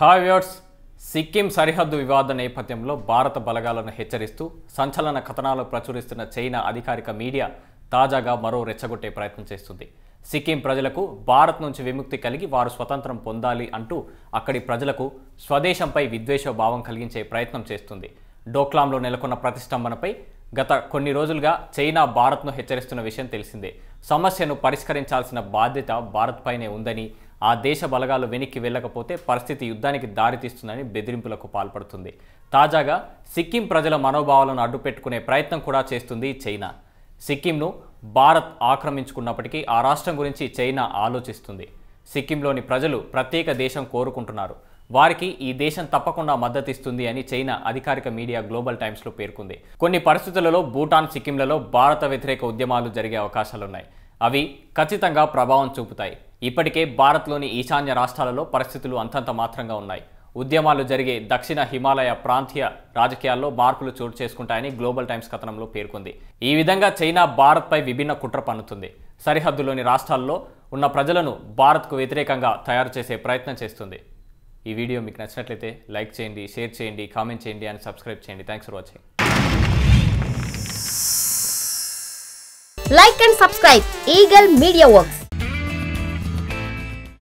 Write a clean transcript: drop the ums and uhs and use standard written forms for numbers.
Hi viewers, Sikkim సరిహద్దు వివాద నేపథ్యంలో భారత బలగాలను హెచ్చరిస్తూ సంచలన కథనాలు ప్రచురిస్తున్న చైనా అధికారిక మీడియా తాజాగా మరో రెచ్చగొట్టే ప్రయత్నం చేస్తుంది. సిక్కిం ప్రజలకు భారత్ నుంచి విముక్తి కలిగి వారు స్వతంత్రం పొందాలి అంటూ అక్కడి ప్రజలకు స్వదేశంపై విద్వేష భావం కలిగించే ప్రయత్నం చేస్తుంది. డోక్లాంలో నెలకొన్న ప్రతిష్టంభనపై గత కొన్ని రోజులుగా చైనా భారత్ను హెచ్చరిస్తున్న విషయం తెలిసిందే. సమస్యను పరిష్కరించాల్సిన బాధ్యత భారత్ పైనే ఉందని, ఆ దేశ బలగాలు వెనక్కి వెళ్ళకపోతే పరిస్థితి యుద్ధానికి దారితీస్తుందని బెదిరింపులకు పాల్పడుతుంది. తాజాగా సిక్కిం ప్రజల మనోభావాలను అడ్డుపెట్టుకునే ప్రయత్నం కూడా చేస్తుంది చైనా. సిక్కింను భారత్ ఆక్రమించుకున్నప్పటికీ ఆ రాష్ట్రం గురించి చైనా ఆలోచిస్తుంది. సిక్కింలోని ప్రజలు ప్రత్యేక దేశం కోరుకుంటున్నారు. వారికి ఈ దేశం తప్పకుండా మద్దతిస్తుంది అని చైనా అధికారిక మీడియా గ్లోబల్ టైమ్స్లో పేర్కొంది. కొన్ని పరిస్థితులలో భూటాన్, సిక్కింలలో భారత వ్యతిరేక ఉద్యమాలు జరిగే అవకాశాలున్నాయి. అవి ఖచ్చితంగా ప్రభావం చూపుతాయి. ఇప్పటికే భారత్లోని ఈశాన్య రాష్ట్రాలలో పరిస్థితులు అంతంత మాత్రంగా ఉన్నాయి. ఉద్యమాలు జరిగే దక్షిణ హిమాలయ ప్రాంతీయ రాజకీయాల్లో మార్పులు చోటు చేసుకుంటాయని గ్లోబల్ టైమ్స్ కథనంలో పేర్కొంది. ఈ విధంగా చైనా భారత్పై విభిన్న కుట్ర పన్నుతుంది. సరిహద్దులోని రాష్ట్రాల్లో ఉన్న ప్రజలను భారత్కు వ్యతిరేకంగా తయారు చేసే ప్రయత్నం చేస్తుంది. ఈ వీడియో మీకు నచ్చినట్లయితే లైక్ చేయండి, షేర్ చేయండి, కామెంట్ చేయండి అండ్ సబ్స్క్రైబ్ చేయండి. Thanks for watching. Like and subscribe Eagle Media Works.